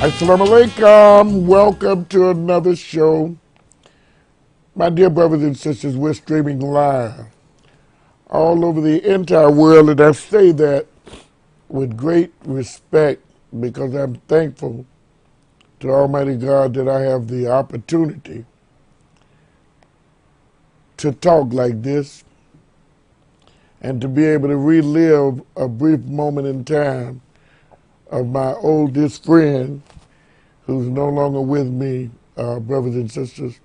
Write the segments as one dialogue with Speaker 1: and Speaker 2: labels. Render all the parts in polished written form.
Speaker 1: Assalamu alaikum. Welcome to another show. My dear brothers and sisters, we're streaming live all over the entire world, and I say that with great respect because I'm thankful to Almighty God that I have the opportunity to talk like this and to be able to relive a brief moment in time of my oldest friend who's no longer with me, brothers and sisters.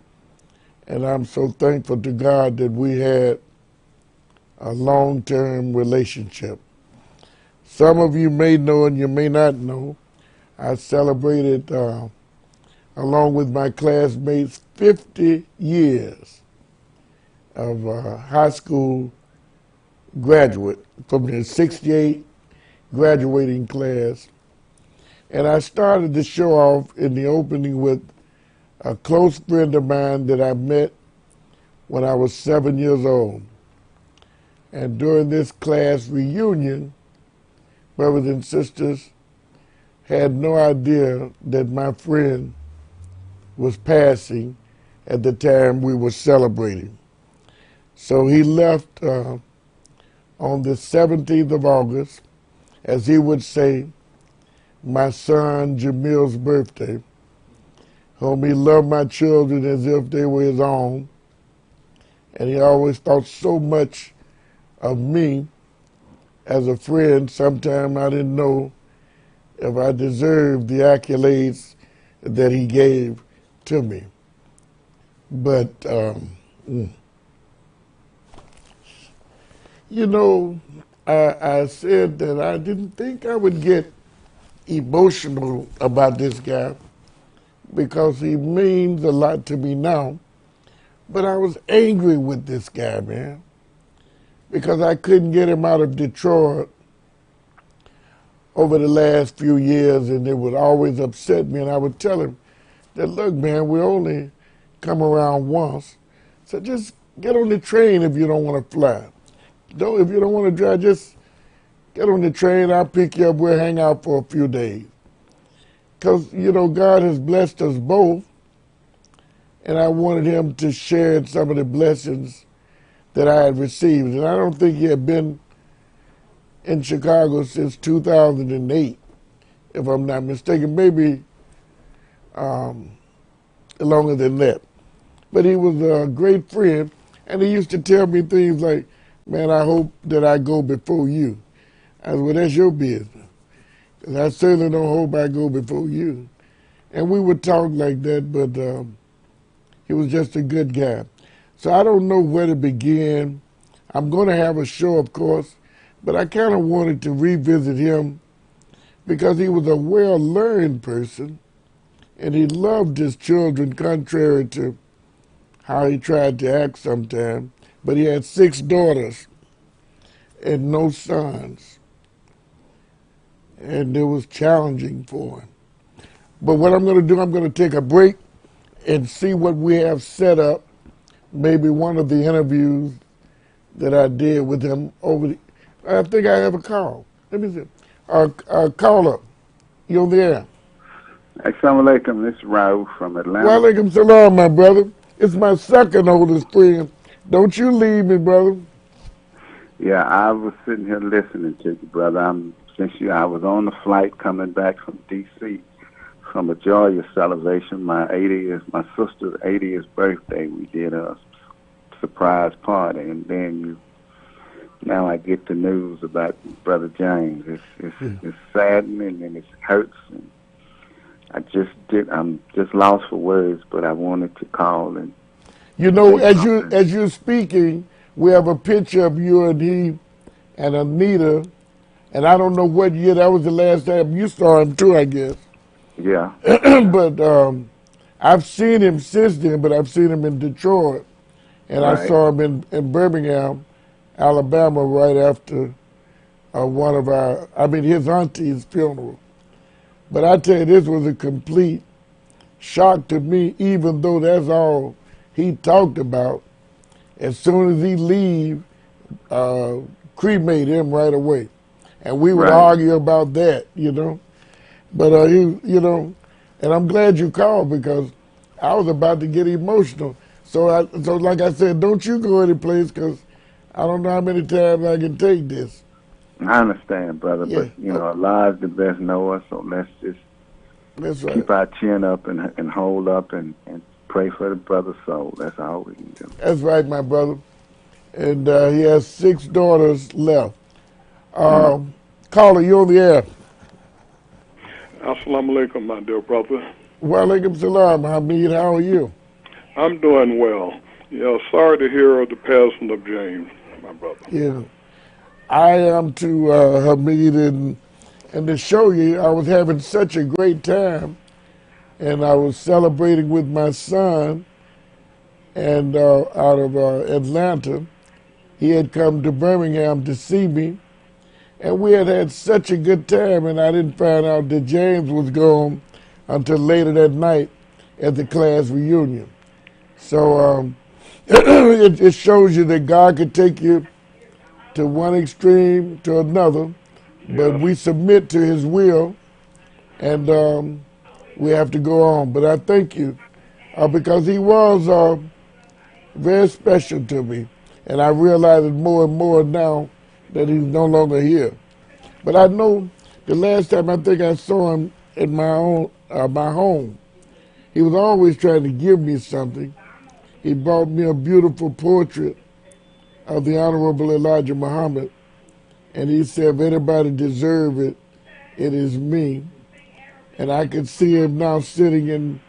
Speaker 1: And I'm so thankful to God that we had a long-term relationship. Some of you may know and you may not know, I celebrated, along with my classmates, 50 years of high school graduate from the 68 graduating class. And I started the show off in the opening with a close friend of mine that I met when I was 7 years old. And during this class reunion, brothers and sisters, had no idea that my friend was passing at the time we were celebrating. So he left on the 17th of August, as he would say, my son Jamil's birthday, whom he loved my children as if they were his own. And he always thought so much of me as a friend. Sometimes I didn't know if I deserved the accolades that he gave to me. But, you know, I said that I didn't think I would get emotional about this guy because he means a lot to me now. But I was angry with this guy, man, because I couldn't get him out of Detroit over the last few years, and it would always upset me. And I would tell him that, look, man, we only come around once, so just get on the train if you don't want to fly. If you don't want to drive, just get on the train, I'll pick you up, we'll hang out for a few days. Because, you know, God has blessed us both, and I wanted him to share in some of the blessings that I had received. And I don't think he had been in Chicago since 2008, if I'm not mistaken, maybe longer than that. But he was a great friend, and he used to tell me things like, man, I hope that I go before you. I said, well, that's your business. Because I certainly don't hope I go before you. And we would talk like that, but he was just a good guy. So I don't know where to begin. I'm going to have a show, of course, but I kind of wanted to revisit him because he was a well-learned person, and he loved his children, contrary to how he tried to act sometimes. But he had 6 daughters and no sons. And it was challenging for him. But what I'm going to do, I'm going to take a break and see what we have set up. Maybe one of the interviews that I did with him over the, I think I have a call. Let me see. Caller, you on the air?
Speaker 2: Assalamu alaikum, this is Raul from Atlanta.
Speaker 1: Wa alaikum salam, my brother. It's my second oldest friend. Don't you leave me, brother.
Speaker 2: Yeah, I was sitting here listening to you, brother. I was on the flight coming back from D.C. from a joyous celebration. My sister's 80th birthday. We did a surprise party, and then now I get the news about Brother James. It's saddening and it hurts. And I'm just lost for words, but I wanted to call and.
Speaker 1: You know, as you're speaking, we have a picture of you and he and Anita. And I don't know what year, that was the last time you saw him too, I guess.
Speaker 2: Yeah.
Speaker 1: But I've seen him since then, but I've seen him in Detroit. And right. I saw him in Birmingham, Alabama, right after his auntie's funeral. But I tell you, this was a complete shock to me, even though that's all he talked about. As soon as he leave, cremate him right away. And we would argue about that, you know. But, And I'm glad you called because I was about to get emotional. So like I said, don't you go any place because I don't know how many times I can take this.
Speaker 2: I understand, brother,
Speaker 1: Yeah.
Speaker 2: but Allah's the best knower, so let's just
Speaker 1: That's right.
Speaker 2: keep our chin up and hold up and pray for the brother's soul. That's all we can do.
Speaker 1: That's right, my brother. And he has 6 daughters left. Caller, you're on the air.
Speaker 3: Assalamu alaikum, my dear brother.
Speaker 1: Wa alaikum salam, Hamid. How are you?
Speaker 3: I'm doing well. Sorry to hear of the passing of James, my brother.
Speaker 1: Yeah. I am to Hamid, and to show you, I was having such a great time, and I was celebrating with my son, and out of Atlanta. He had come to Birmingham to see me, and we had such a good time, and I didn't find out that James was gone until later that night at the class reunion. So it shows you that God could take you to one extreme to another, but we submit to his will, and we have to go on. But I thank you because he was very special to me, and I realize it more and more now that he's no longer here. But I know the last time I think I saw him at my home, he was always trying to give me something. He brought me a beautiful portrait of the Honorable Elijah Muhammad, and he said, if anybody deserves it, it is me. And I could see him now sitting in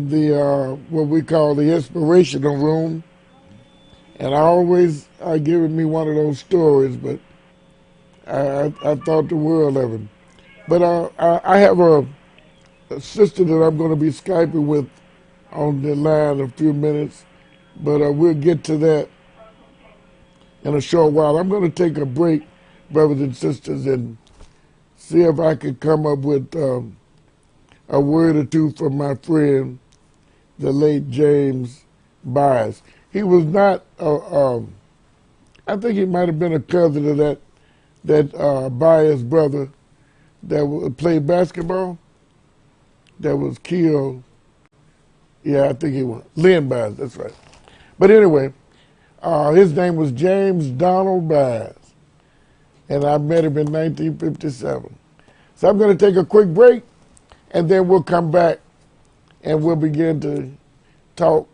Speaker 1: the what we call the inspirational room, and I given me one of those stories, but I thought the world of him. But I have a sister that I'm going to be Skyping with on the line in a few minutes, but we'll get to that in a short while. I'm going to take a break, brothers and sisters, and see if I could come up with a word or two from my friend, the late James Byers. He was not, I think he might have been a cousin of that Byers brother that played basketball that was killed. Yeah, I think he was. Lynn Byers, that's right. But anyway, his name was James Donald Byers, and I met him in 1957. So I'm going to take a quick break, and then we'll come back, and we'll begin to talk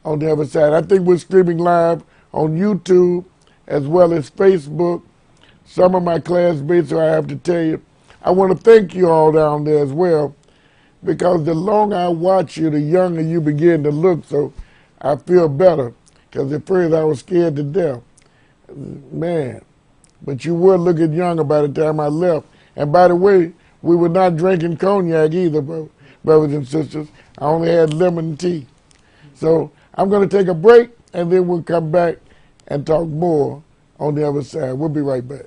Speaker 1: on the other side. I think we're streaming live on YouTube as well as Facebook. Some of my classmates, so I have to tell you, I want to thank you all down there as well, because the longer I watch you, the younger you begin to look, so I feel better, because at first I was scared to death. Man, but you were looking younger by the time I left. And by the way, we were not drinking cognac either, brothers and sisters. I only had lemon tea. So I'm going to take a break, and then we'll come back and talk more on the other side. We'll be right back.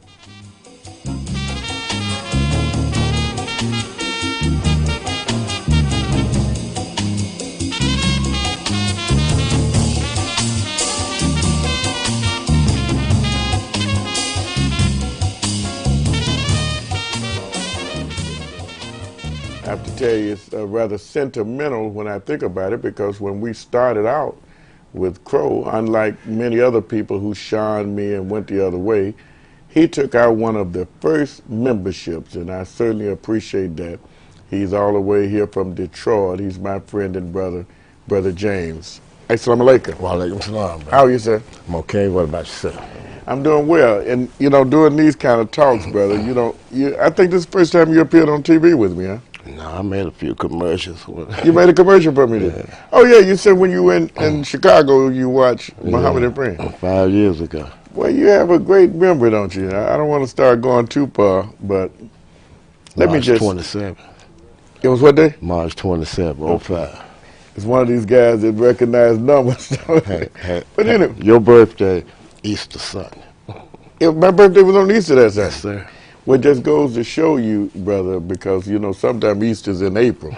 Speaker 1: I have to tell you, it's rather sentimental when I think about it, because when we started out with Crow, unlike many other people who shunned me and went the other way, he took out one of the first memberships, and I certainly appreciate that. He's all the way here from Detroit. He's my friend and Brother James. Assalamu alaikum.
Speaker 4: Wa alaikum salam.
Speaker 1: How are you, sir?
Speaker 4: I'm okay. What about yourself?
Speaker 1: I'm doing well. And, doing these kind of talks, brother, I think this is the first time you appeared on TV with me, huh?
Speaker 4: No, I made a few commercials.
Speaker 1: You made a commercial for me, yeah. Oh, yeah, you said when you were in Chicago, you watched Muhammad and Friends. 5
Speaker 4: years ago.
Speaker 1: Well, you have a great memory, don't you? I don't want to start going too far, but let me just...
Speaker 4: March 27th.
Speaker 1: It was what day?
Speaker 4: March 27th, 05.
Speaker 1: It's one of these guys that recognize numbers. But anyway.
Speaker 4: Your birthday, Easter Sunday.
Speaker 1: My birthday was on Easter that Sunday.
Speaker 4: Yes, sir.
Speaker 1: Well, it just goes to show you, brother, because, sometimes Easter's in April.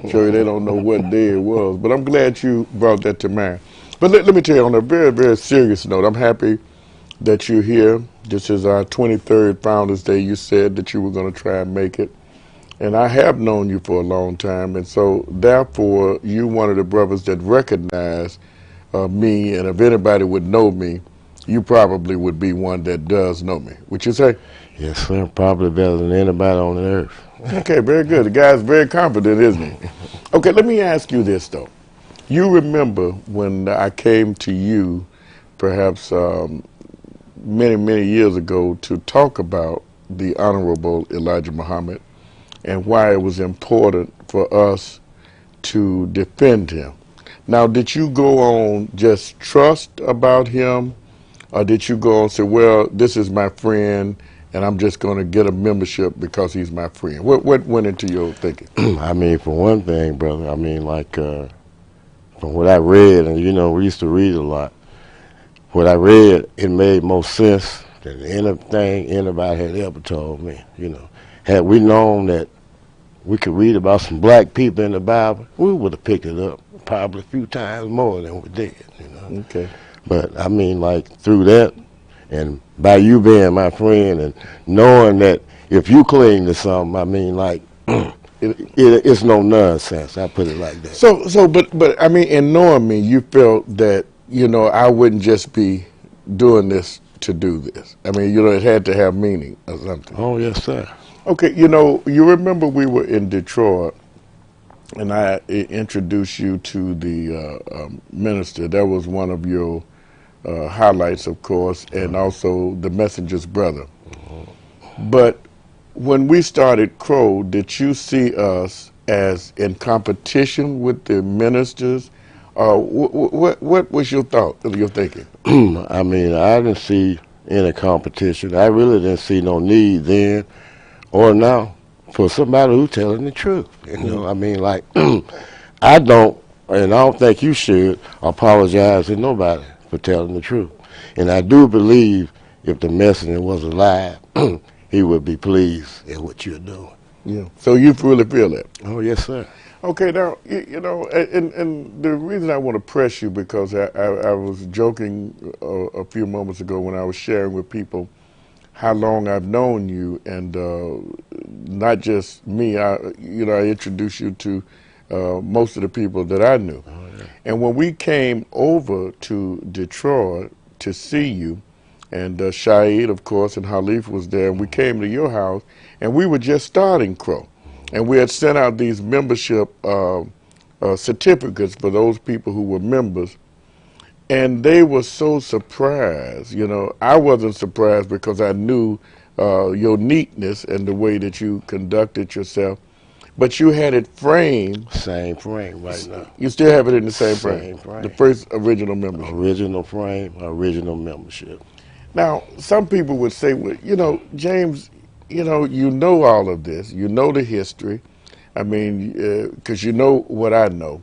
Speaker 1: Show you they don't know what day it was. But I'm glad you brought that to mind. But let me tell you, on a very, very serious note, I'm happy that you're here. This is our 23rd Founders Day. You said that you were going to try and make it. And I have known you for a long time, and so therefore you one of the brothers that recognize me, and if anybody would know me, you probably would be one that does know me. Would you say?
Speaker 4: Yes, sir. Probably better than anybody on the earth.
Speaker 1: Okay, very good. The guy's very confident, isn't he? Okay, let me ask you this, though. You remember when I came to you, perhaps many, many years ago, to talk about the Honorable Elijah Muhammad and why it was important for us to defend him. Now, did you go on just trust about him, or did you go on and say, well, this is my friend, and I'm just going to get a membership because he's my friend? What went into your thinking?
Speaker 4: I mean, for one thing, brother, I mean, like, from what I read, and we used to read a lot, what I read, it made more sense than anything anybody had ever told me, Had we known that we could read about some black people in the Bible, we would have picked it up probably a few times more than we did,
Speaker 1: Okay.
Speaker 4: But I mean, like, through that, and by you being my friend and knowing that if you cling to something, I mean, like, it's no nonsense. I put it like that.
Speaker 1: But I mean, in knowing me, you felt that, I wouldn't just be doing this to do this. I mean, it had to have meaning or something.
Speaker 4: Oh, yes, sir.
Speaker 1: Okay, you remember we were in Detroit, and I introduced you to the minister. That was one of your highlights, of course, and also the messenger's brother. But when we started Crow, did you see us as in competition with the ministers? What was your thought, your thinking?
Speaker 4: I mean, I didn't see any competition. I really didn't see no need then or now for somebody who's telling the truth. I mean, like, I don't, and I don't think you should apologize to nobody for telling the truth. And I do believe if the messenger was alive, he would be pleased at what you're doing.
Speaker 1: Yeah. So you really feel that?
Speaker 4: Oh, yes, sir.
Speaker 1: Okay, now, and the reason I want to press you, because I was joking a few moments ago when I was sharing with people how long I've known you, and not just me. I introduced you to most of the people that I knew.
Speaker 4: Oh, yeah.
Speaker 1: And when we came over to Detroit to see you, and Shahid, of course, and Halif was there, and we came to your house, and we were just starting Crow. And we had sent out these membership certificates for those people who were members. And they were so surprised. I wasn't surprised because I knew your neatness and the way that you conducted yourself. But you had it framed.
Speaker 4: Same frame right now.
Speaker 1: You still have it in the same
Speaker 4: Same
Speaker 1: frame.
Speaker 4: frame.
Speaker 1: The first original membership.
Speaker 4: Original frame, original membership.
Speaker 1: Now, some people would say, well, James, you know all of this. You know the history. I mean, because you know what I know.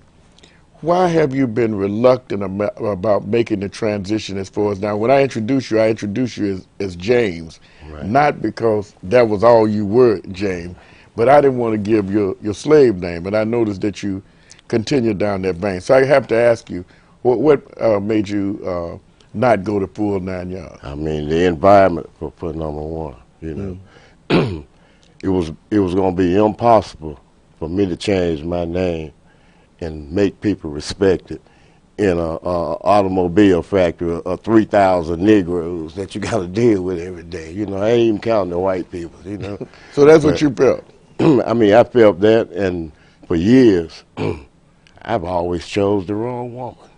Speaker 1: Why have you been reluctant about making the transition as far as now? When I introduce you as James,
Speaker 4: Right.
Speaker 1: Not because that was all you were, James, but I didn't want to give your slave name, and I noticed that you continued down that vein. So I have to ask you, what made you not go the full 9 yards?
Speaker 4: I mean, the environment for number one. It was going to be impossible for me to change my name and make people respect it in a automobile factory of 3,000 Negroes that you got to deal with every day. I ain't even counting the white people.
Speaker 1: So that's what you felt.
Speaker 4: I mean, I felt that, and for years, I've always chose the wrong woman.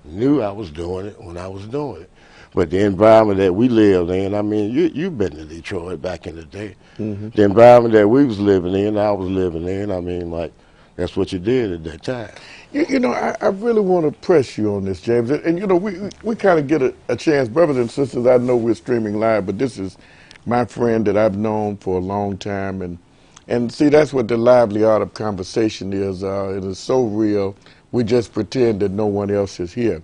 Speaker 4: Knew I was doing it when I was doing it. But the environment that we lived in, I mean, you've been to Detroit back in the day.
Speaker 1: Mm-hmm.
Speaker 4: The environment that we was living in, I was living in, I mean, like, that's what you did at that time.
Speaker 1: I really want to press you on this, James. And we kind of get a chance, brothers and sisters. I know we're streaming live, but this is my friend that I've known for a long time. And see, that's what the lively art of conversation is. It is so real. We just pretend that no one else is here.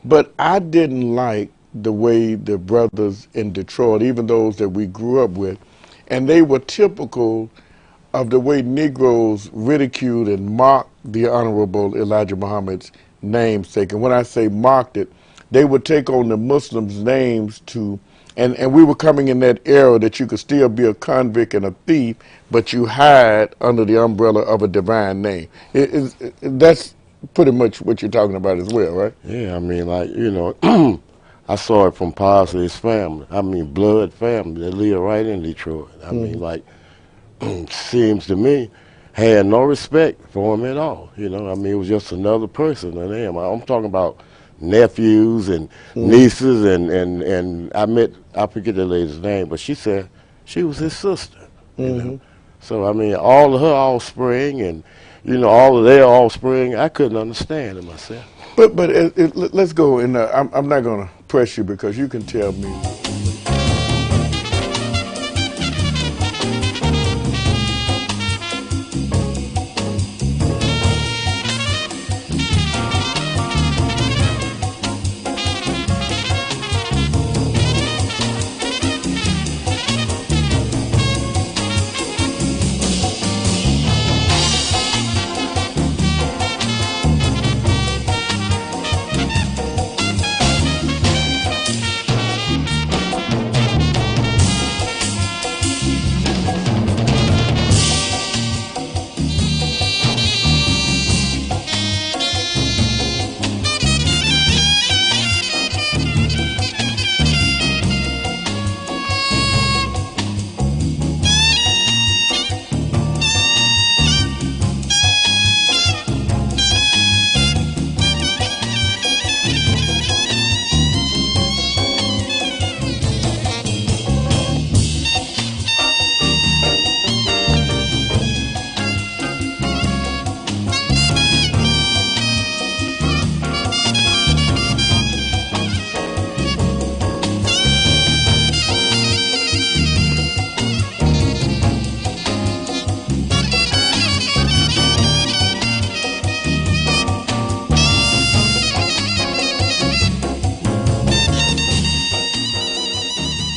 Speaker 1: But I didn't like the way the brothers in Detroit, even those that we grew up with, and they were typical of the way Negroes ridiculed and mocked the Honorable Elijah Muhammad's namesake. And when I say mocked it, they would take on the Muslims' names to And we were coming in that era that you could still be a convict and a thief, but you hide under the umbrella of a divine name. That's pretty much what you're talking about as well, right?
Speaker 4: Yeah, I mean, like, I saw it from Parsley's family. I mean, blood family that live right in Detroit. I mean, like, seems to me, had no respect for him at all. I mean, it was just another person than him. I'm talking about nephews and nieces, and I forget the lady's name, but she said she was his sister. You know? So, I mean, all of her offspring and, all of their offspring, I couldn't understand it myself.
Speaker 1: But let's go, and I'm not going to press you because you can tell me.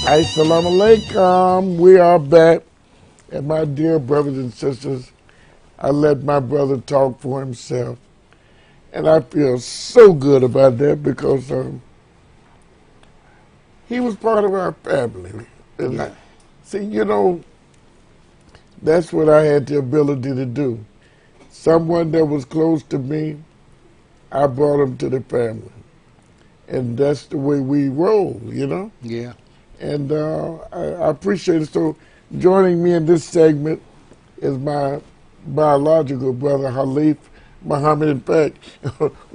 Speaker 1: Assalamu alaikum. We are back. And my dear brothers and sisters, I let my brother talk for himself. And I feel so good about that because he was part of our family. And see, that's what I had the ability to do. Someone that was close to me, I brought him to the family. And that's the way we roll,
Speaker 5: Yeah.
Speaker 1: And I appreciate it. So joining me in this segment is my biological brother, Halif Muhammad. In fact,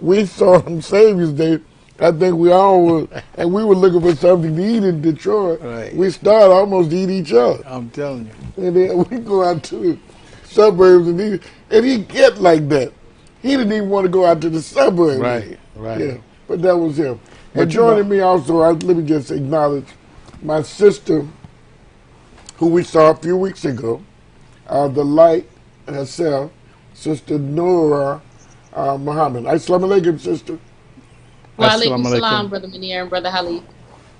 Speaker 1: we saw him Savior's Day. I think we all were, and we were looking for something to eat in Detroit.
Speaker 5: Right.
Speaker 1: We started almost to eat each other.
Speaker 5: I'm telling you.
Speaker 1: And then we go out to the suburbs and he get like that. He didn't even want to go out to the suburbs.
Speaker 5: Right.
Speaker 1: Yeah, but that was him.
Speaker 5: But
Speaker 1: And joining me also, let me just acknowledge my sister, who we saw a few weeks ago, the light herself, Sister Nura Muhammad. Assalamu alaikum, sister.
Speaker 6: Wa alaikum
Speaker 5: Assalamu alaikum.
Speaker 6: salam, Brother Munir and Brother Halif.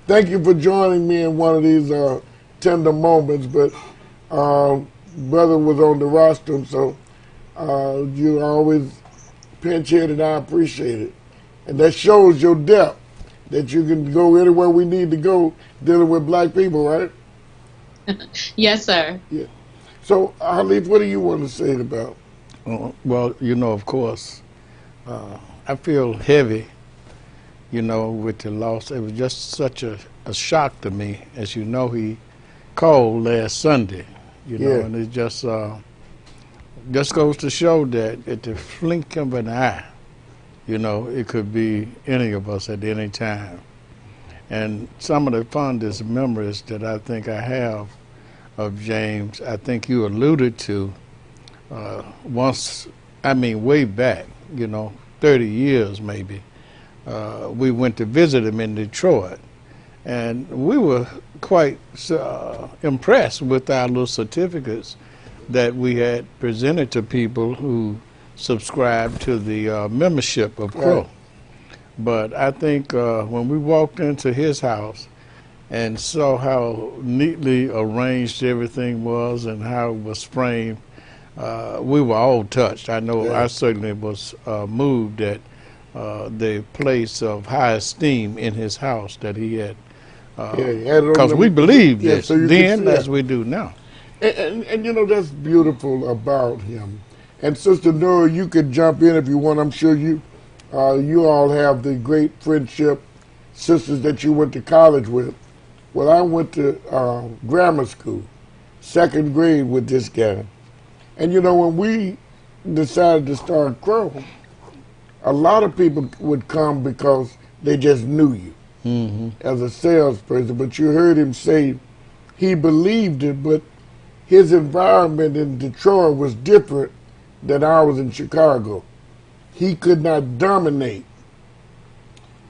Speaker 1: Thank you for joining me in one of these tender moments, but brother was on the rostrum, so you always pinch hit, and I appreciate it. And that shows your depth, that you can go anywhere we need to go dealing with black people, right?
Speaker 6: Yes, sir.
Speaker 1: Yeah. So, Halif, what do you want to say about?
Speaker 5: Well, of course, I feel heavy, with the loss. It was just such a shock to me. As you know, he called last Sunday, and it just goes to show that at the blink of an eye, it could be any of us at any time. And some of the fondest memories that I think I have of James, I think you alluded to way back, 30 years maybe. We went to visit him in Detroit, and we were quite impressed with our little certificates that we had presented to people who subscribed to the membership of Crow.
Speaker 1: Right.
Speaker 5: But I think when we walked into his house and saw how neatly arranged everything was and how it was framed, we were all touched. I know I certainly was moved at the place of high esteem in his house that he had
Speaker 1: Yeah, he had it on
Speaker 5: because
Speaker 1: the-
Speaker 5: we believed
Speaker 1: yeah,
Speaker 5: this
Speaker 1: so you could
Speaker 5: then
Speaker 1: see
Speaker 5: as
Speaker 1: it.
Speaker 5: we do now.
Speaker 1: And you know, that's beautiful about him. And Sister Nura, you could jump in if you want. I'm sure you all have the great friendship sisters that you went to college with. Well, I went to grammar school, second grade with this guy. And you know, when we decided to start Crow, a lot of people would come because they just knew you as a salesperson. But you heard him say he believed it, but his environment in Detroit was different than ours in Chicago. He could not dominate.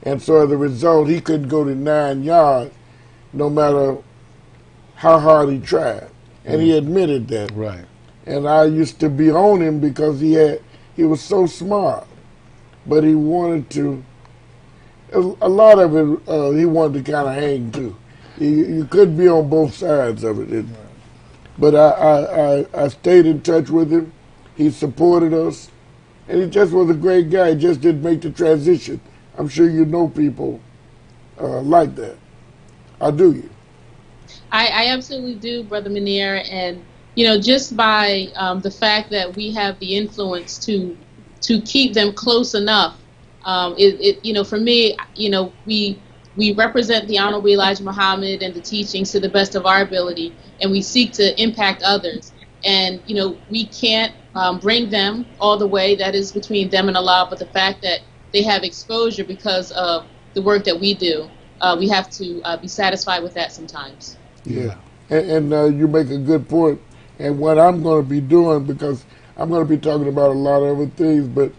Speaker 1: And so as a result, he couldn't go to 9 yards no matter how hard he tried. And he admitted that.
Speaker 5: Right.
Speaker 1: And I used to be on him because he was so smart. But he wanted to, a lot of it, he wanted to kind of hang too. You couldn't be on both sides of it. But I stayed in touch with him. He supported us. And he just was a great guy. He just didn't make the transition. I'm sure you know people like that. Or do you?
Speaker 6: I absolutely do, Brother Munir. And, you know, just by the fact that we have the influence to keep them close enough, you know, for me, you know, we represent the Honorable Elijah Muhammad and the teachings to the best of our ability, and we seek to impact others. And, you know, we can't bring them all the way. That is between them and Allah. But the fact that they have exposure because of the work that we do, we have to be satisfied with that sometimes.
Speaker 1: Yeah. And you make a good point. And what I'm going to be doing, because I'm going to be talking about a lot of other things, but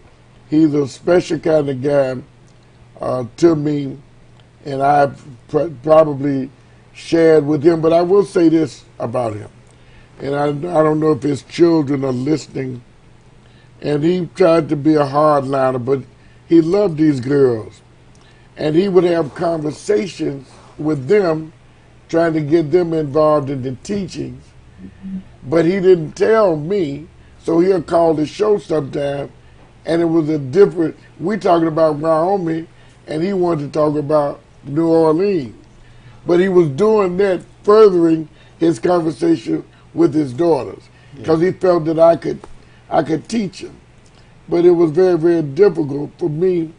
Speaker 1: he's a special kind of guy to me, and I've probably shared with him. But I will say this about him, and I don't know if his children are listening, and he tried to be a hardliner, but he loved these girls, and he would have conversations with them, trying to get them involved in the teachings, but he didn't tell me, so he'll call the show sometime, and it was a different, we talking about Wyoming, and he wanted to talk about New Orleans. But he was doing that, furthering his conversation with his daughters, because he felt that I could teach him. But it was very, very difficult for me,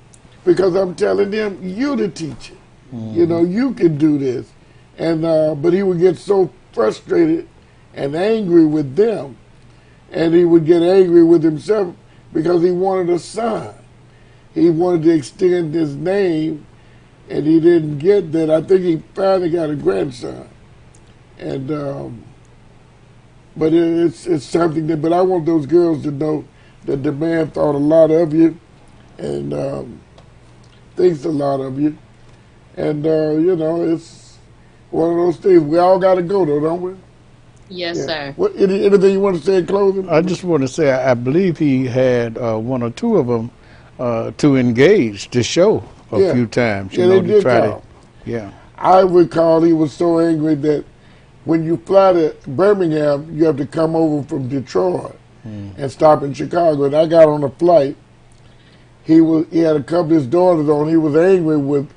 Speaker 1: because I'm telling them, you the teacher. You know, you can do this. And but he would get so frustrated and angry with them, and he would get angry with himself because he wanted a son. He wanted to extend his name, and he didn't get that. I think he finally got a grandson. And but it's something that. But I want those girls to know that the man thought a lot of you, and thinks a lot of you, and you know, it's one of those things. We all got to go, though, don't we?
Speaker 6: Yes, sir.
Speaker 1: What, anything you want to say in closing?
Speaker 5: I just want to say I believe he had one or two of them to engage the show a few times. You know,
Speaker 1: they
Speaker 5: to
Speaker 1: did
Speaker 5: try
Speaker 1: call.
Speaker 5: to.
Speaker 1: I recall he was so angry that when you fly to Birmingham, you have to come over from Detroit and stop in Chicago. And I got on a flight. He had a couple of his daughters on. He was angry with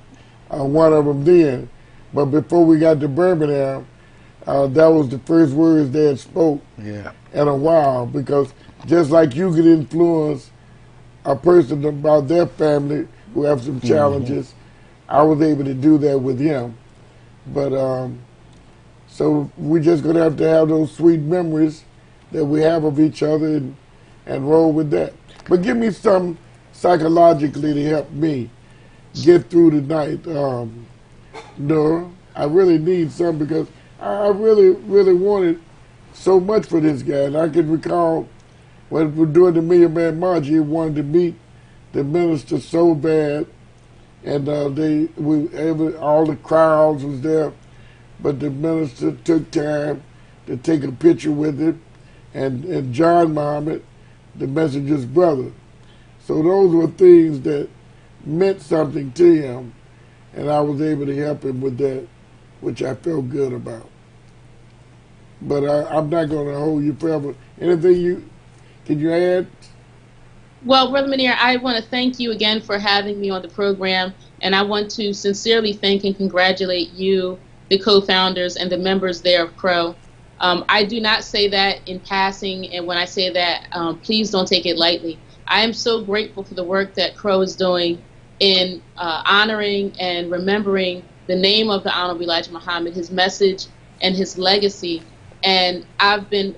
Speaker 1: one of them then. But before we got to Birmingham, that was the first words they had spoke in a while. Because just like you could influence a person about their family who have some challenges, I was able to do that with him. But so we're just going to have those sweet memories that we have of each other and roll with that. But give me some psychologically to help me get through the night. No, I really need some, because I really, really wanted so much for this guy. And I can recall when we were doing the Million Man March, he wanted to meet the minister so bad, and all the crowds was there, but the minister took time to take a picture with him, and John Muhammad, the messenger's brother. So those were things that meant something to him, and I was able to help him with that, which I felt good about. But I'm not going to hold you forever. Anything can you add?
Speaker 6: Well, Brother Munir, I want to thank you again for having me on the program, and I want to sincerely thank and congratulate you the co-founders and the members there of Crow. I do not say that in passing, and when I say that, please don't take it lightly. I am so grateful for the work that Crow is doing in honoring and remembering the name of the Honorable Elijah Muhammad, his message, and his legacy. And I've been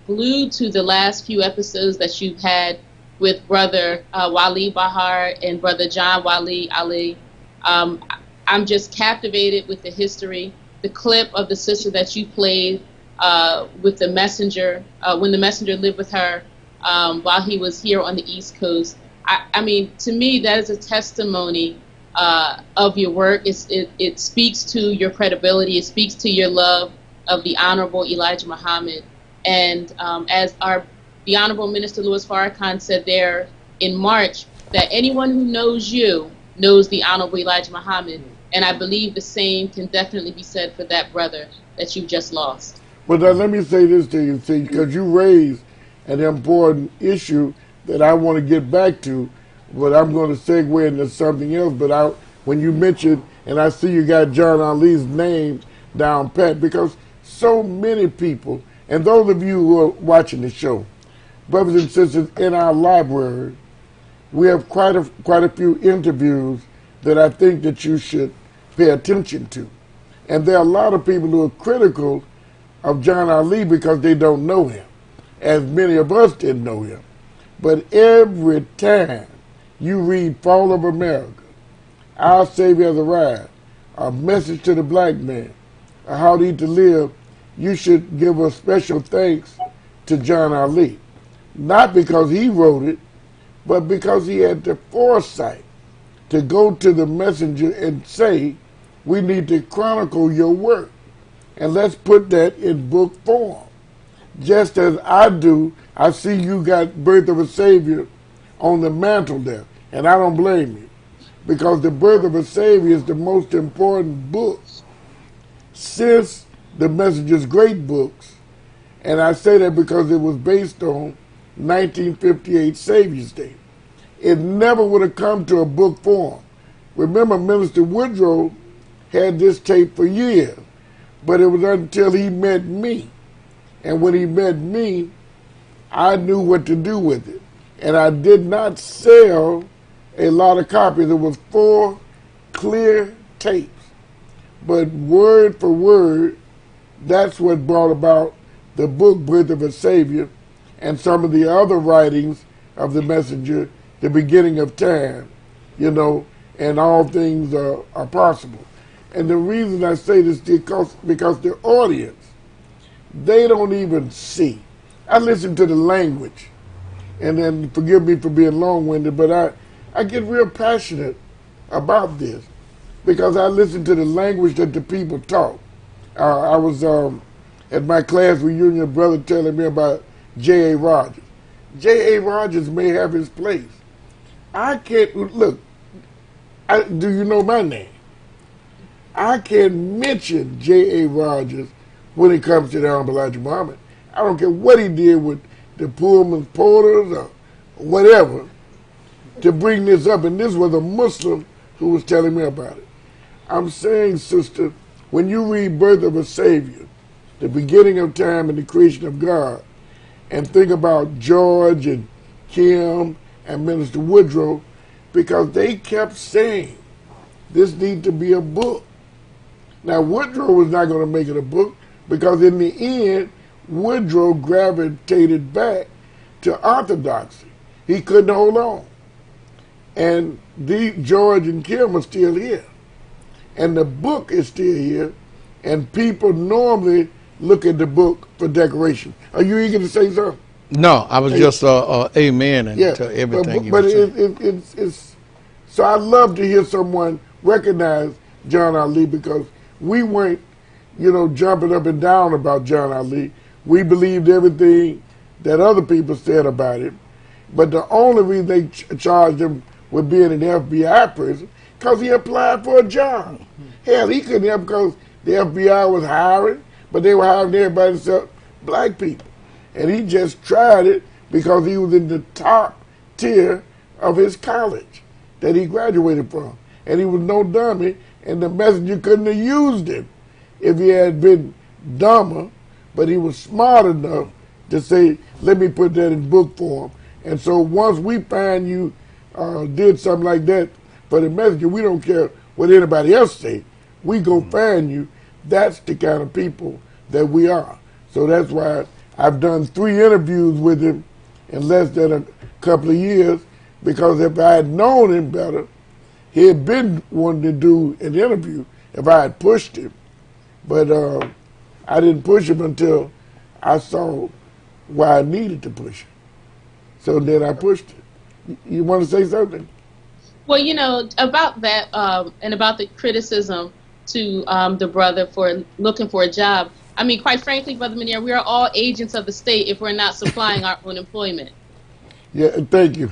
Speaker 6: glued to the last few episodes that you've had with Brother Wali Bahar and Brother John Wali Ali. I'm just captivated with the history, the clip of the sister that you played with the messenger, when the messenger lived with her while he was here on the East Coast. I mean, to me, that is a testimony of your work. It speaks to your credibility. It speaks to your love of the Honorable Elijah Muhammad. And as the Honorable Minister Louis Farrakhan said there in March, that anyone who knows you knows the Honorable Elijah Muhammad. And I believe the same can definitely be said for that brother that you just lost.
Speaker 1: Well, now let me say this to you, see, because you raised an important issue that I want to get back to, but I'm going to segue into something else. But when you mentioned, and I see you got John Ali's name down pat, because so many people, and those of you who are watching the show, brothers and sisters, in our library, we have quite a few interviews that I think that you should pay attention to. And there are a lot of people who are critical of John Ali because they don't know him, as many of us didn't know him. But every time you read Fall of America, Our Savior Has Arrived, A Message to the Black Man, How Need to Live, you should give a special thanks to John Ali. Not because he wrote it, but because he had the foresight to go to the messenger and say, we need to chronicle your work, and let's put that in book form. Just as I do, I see you got Birth of a Savior on the mantle there, and I don't blame you, because the Birth of a Savior is the most important book since the Messenger's great books, and I say that because it was based on 1958 Savior's Day. It never would have come to a book form. Remember, Minister Woodrow had this tape for years, but it was until he met me. And when he met me, I knew what to do with it. And I did not sell a lot of copies. It was 4 clear tapes. But word for word, that's what brought about the book Birth of a Savior and some of the other writings of the messenger, the beginning of time, you know, and all things are possible. And the reason I say this is because the audience, they don't even see. I listen to the language, and then forgive me for being long-winded, but I get real passionate about this because I listen to the language that the people talk. I was at my class reunion, a brother telling me about J.A. Rogers. J.A. Rogers may have his place. I can't, look, do you know my name? I can't mention J.A. Rogers when it comes to the Honorable Elijah Muhammad. I don't care what he did with the Pullman Porters or whatever to bring this up. And this was a Muslim who was telling me about it. I'm saying, sister, when you read Birth of a Savior, the beginning of time and the creation of God, and think about George and Kim and Minister Woodrow, because they kept saying this needs to be a book. Now, Woodrow was not going to make it a book because in the end, Woodrow gravitated back to orthodoxy. He couldn't hold on. And George and Kim are still here. And the book is still here, and people normally look at the book for decoration. Are you eager to say something?
Speaker 5: No, I was just amen to everything you were saying.
Speaker 1: It's so I love to hear someone recognize John Ali because we weren't, jumping up and down about John Ali. We believed everything that other people said about him. But the only reason they charged him with being an FBI person because he applied for a job. Hell, he couldn't help because the FBI was hiring, but they were hiring everybody except black people. And he just tried it because he was in the top tier of his college that he graduated from. And he was no dummy, and the messenger couldn't have used him if he had been dumber, but he was smart enough to say, let me put that in book form. And so once we find you did something like that for the messenger, we don't care what anybody else say. We go find you. That's the kind of people that we are. So that's why I've done 3 interviews with him in less than a couple of years, because if I had known him better, he had been wanting to do an interview if I had pushed him. But I didn't push him until I saw why I needed to push him. So then I pushed it. You want to say something?
Speaker 6: Well, about that and about the criticism to the brother for looking for a job. I mean, quite frankly, Brother Menier, we are all agents of the state if we're not supplying our own employment.
Speaker 1: Yeah, thank you.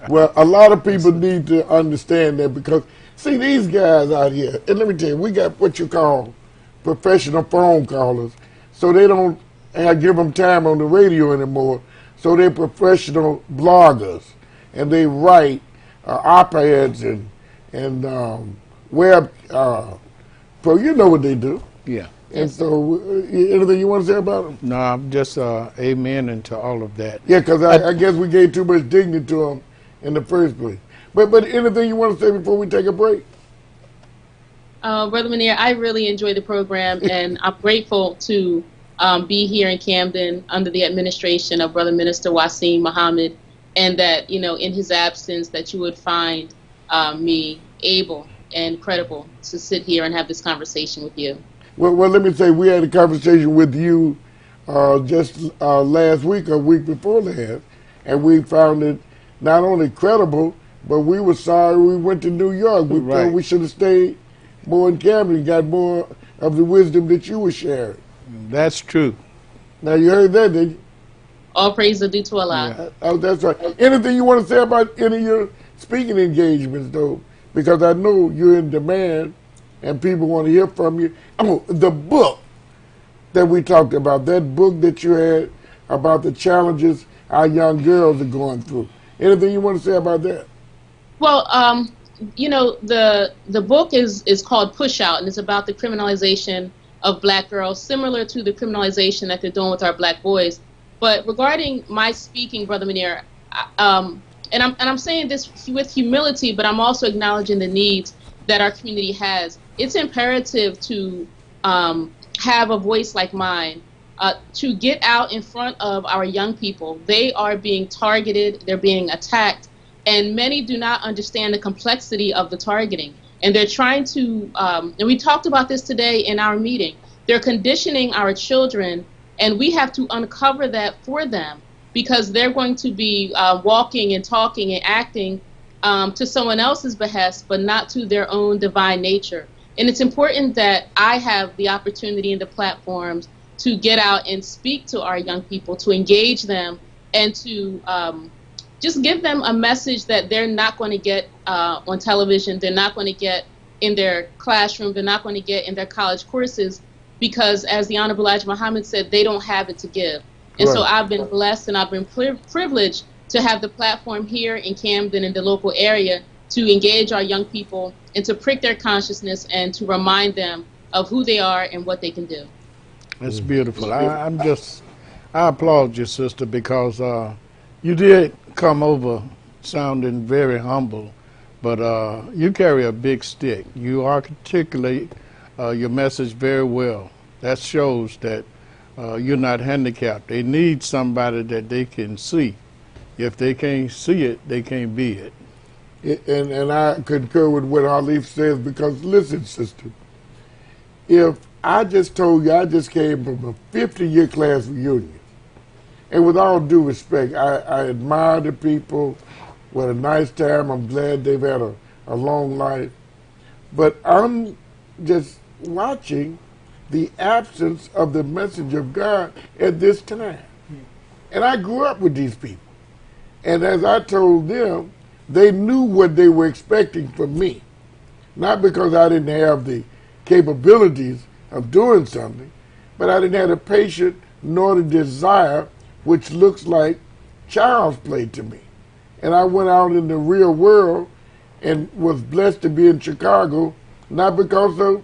Speaker 1: Well, a lot of people need to understand that, because, see, these guys out here, and let me tell you, we got what you call professional phone callers, so they don't give them time on the radio anymore, so they're professional bloggers, and they write op-eds and web, you know what they do.
Speaker 5: Yeah.
Speaker 1: And so, anything you want to say about them?
Speaker 5: No, I'm just amen into all of that.
Speaker 1: Yeah, because I guess we gave too much dignity to them in the first place. But anything you want to say before we take a break?
Speaker 6: Brother Menier, I really enjoy the program, and I'm grateful to be here in Camden under the administration of Brother Minister Wasim Muhammad, and that, in his absence, that you would find me able and credible to sit here and have this conversation with you.
Speaker 1: Well, let me say, we had a conversation with you just last week or week before last, and we found it not only credible, but we were sorry we went to New York. We felt we should have stayed more in Camden and got more of the wisdom that you were sharing.
Speaker 5: That's true.
Speaker 1: Now, you heard that, didn't you?
Speaker 6: All praise are due to Allah.
Speaker 1: Yeah. Oh, that's right. Anything you want to say about any of your speaking engagements, though? Because I know you're in demand and people want to hear from you. Oh, the book that we talked about, that book that you had about the challenges our young girls are going through. Anything you want to say about that?
Speaker 6: Well, the book is called Push Out, and it's about the criminalization of black girls, similar to the criminalization that they're doing with our black boys. But regarding my speaking, Brother Menier, and I'm saying this with humility, but I'm also acknowledging the needs that our community has. It's imperative to have a voice like mine, to get out in front of our young people. They are being targeted, they're being attacked, and many do not understand the complexity of the targeting. And they're trying to, and we talked about this today in our meeting, they're conditioning our children, and we have to uncover that for them, because they're going to be walking and talking and acting to someone else's behest, but not to their own divine nature. And it's important that I have the opportunity and the platforms to get out and speak to our young people, to engage them, and to just give them a message that they're not going to get on television, they're not going to get in their classroom, they're not going to get in their college courses, because as the Honorable Elijah Muhammad said, they don't have it to give. And so I've been blessed and I've been privileged to have the platform here in Camden and the local area to engage our young people and to prick their consciousness and to remind them of who they are and what they can do.
Speaker 5: That's beautiful. I applaud you, sister, because you did come over sounding very humble, but you carry a big stick. You articulate your message very well. That shows that you're not handicapped. They need somebody that they can see. If they can't see it, they can't be it.
Speaker 1: And I concur with what Halif says, because listen, sister, if I just told you I just came from a 50-year class reunion, and with all due respect, I admire the people. What a nice time. I'm glad they've had a long life. But I'm just watching the absence of the message of God at this time. And I grew up with these people. And as I told them, they knew what they were expecting from me. Not because I didn't have the capabilities of doing something, but I didn't have the patience nor the desire, which looks like child's play to me. And I went out in the real world and was blessed to be in Chicago, not because of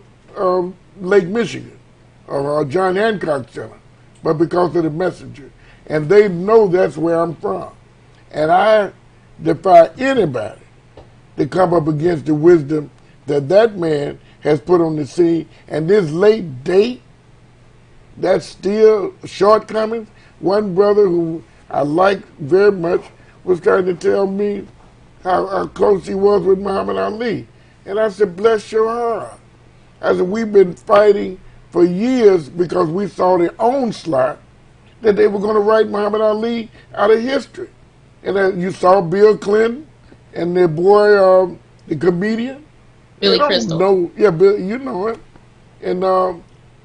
Speaker 1: Lake Michigan or John Hancock Center, but because of the messenger. And they know that's where I'm from. And I defy anybody to come up against the wisdom that that man has put on the scene. And this late date, that's still shortcomings. One brother who I like very much was trying to tell me how close he was with Muhammad Ali. And I said, bless your heart. I said, we've been fighting for years because we saw the onslaught that they were going to write Muhammad Ali out of history. And you saw Bill Clinton and their boy, the comedian.
Speaker 6: Billy Crystal.
Speaker 1: Bill, you know him. And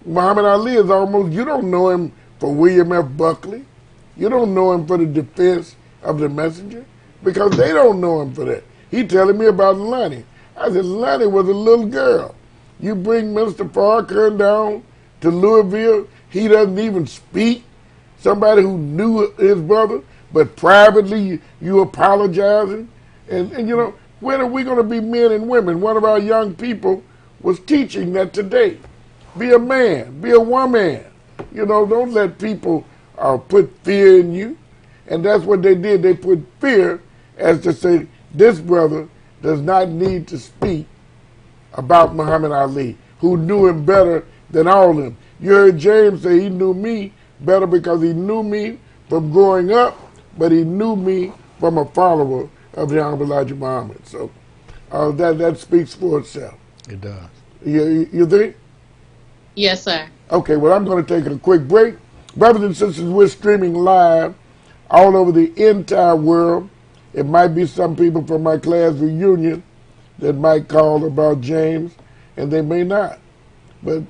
Speaker 1: Muhammad Ali is almost, you don't know him for William F. Buckley. You don't know him for the defense of the messenger because they don't know him for that. He telling me about Lonnie. I said, Lonnie was a little girl. You bring Minister Farrakhan down to Louisville, he doesn't even speak. Somebody who knew his brother, but privately you apologizing. And you know, when are we going to be men and women? One of our young people was teaching that today. Be a man, be a woman. You know, don't let people put fear in you. And that's what they did. They put fear as to say, this brother does not need to speak about Muhammad Ali, who knew him better than all of them. You heard James say he knew me better because he knew me from growing up, but he knew me from a follower of the Honorable Elijah Muhammad. So that speaks for itself.
Speaker 5: It does.
Speaker 1: You think?
Speaker 6: Yes, sir.
Speaker 1: Okay, well, I'm going to take a quick break. Brothers and sisters, we're streaming live all over the entire world. It might be some people from my class reunion that might call about James, and they may not. But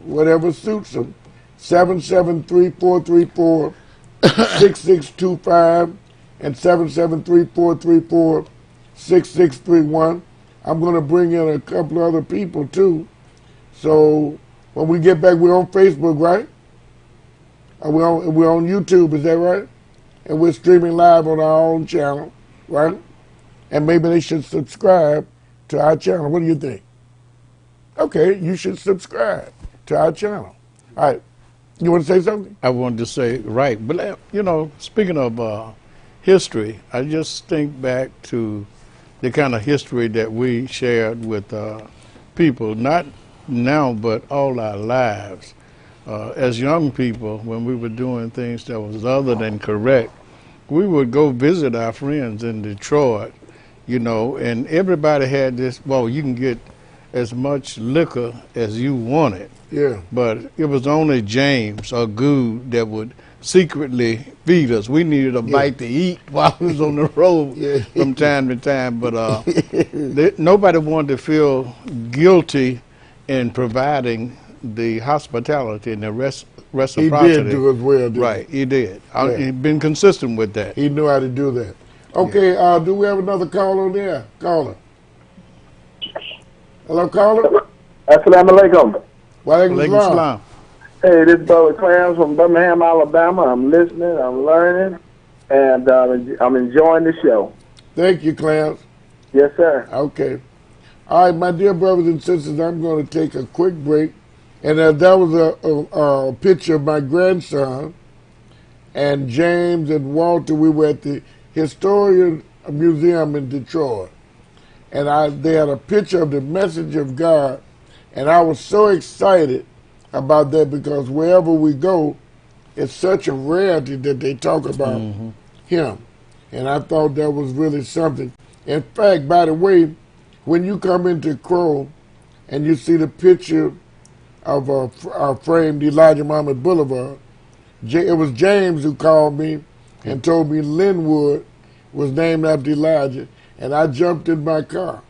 Speaker 1: whatever suits them. 773-434-6625 and 773-434-6631. I'm going to bring in a couple of other people, too. So when we get back, we're on Facebook, right? We're on YouTube, is that right? And we're streaming live on our own channel, right? And maybe they should subscribe to our channel. What do you think? Okay, you should subscribe to our channel. All right. You want to say something?
Speaker 5: I wanted to say, right. But, you know, speaking of history, I just think back to the kind of history that we shared with people, not now, but all our lives. As young people, when we were doing things that was other than correct, we would go visit our friends in Detroit, you know, and everybody had this, well, you can get as much liquor as you wanted.
Speaker 1: Yeah.
Speaker 5: But it was only James or Good that would secretly feed us. We needed a bite to eat while we was on the road from time to time. But nobody wanted to feel guilty in providing the hospitality and the reciprocity.
Speaker 1: He did do as well, didn't
Speaker 5: right, he did. He'd been consistent with that.
Speaker 1: He knew how to do that. Okay, do we have another caller on there? Caller. Hello, caller?
Speaker 7: Assalamu alaikum.
Speaker 1: Walaikum salam.
Speaker 7: Hey, this is Brother Clarence from Birmingham, Alabama. I'm listening, I'm learning, and I'm enjoying the show.
Speaker 1: Thank you, Clarence.
Speaker 7: Yes, sir.
Speaker 1: Okay. All right, my dear brothers and sisters, I'm going to take a quick break. And that was a picture of my grandson and James and Walter. We were at the Historian Museum in Detroit. And they had a picture of the message of God. And I was so excited about that because wherever we go, it's such a rarity that they talk about him. And I thought that was really something. In fact, by the way, when you come into Crow and you see the picture of our framed Elijah Muhammad Boulevard, it was James who called me and told me Linwood was named after Elijah, and I jumped in my car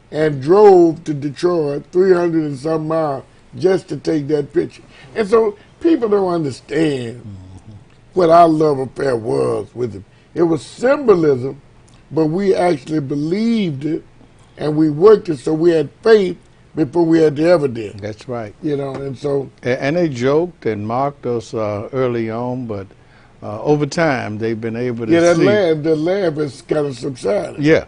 Speaker 1: and drove to Detroit 300 and some miles just to take that picture. And so people don't understand what our love affair was with him. It was symbolism, but we actually believed it, and we worked it, so we had faith before we had the evidence.
Speaker 5: That's right.
Speaker 1: You know, and so...
Speaker 5: And they joked and mocked us early on, but over time they've been able to see...
Speaker 1: the laugh has kind of subsided.
Speaker 5: Yeah.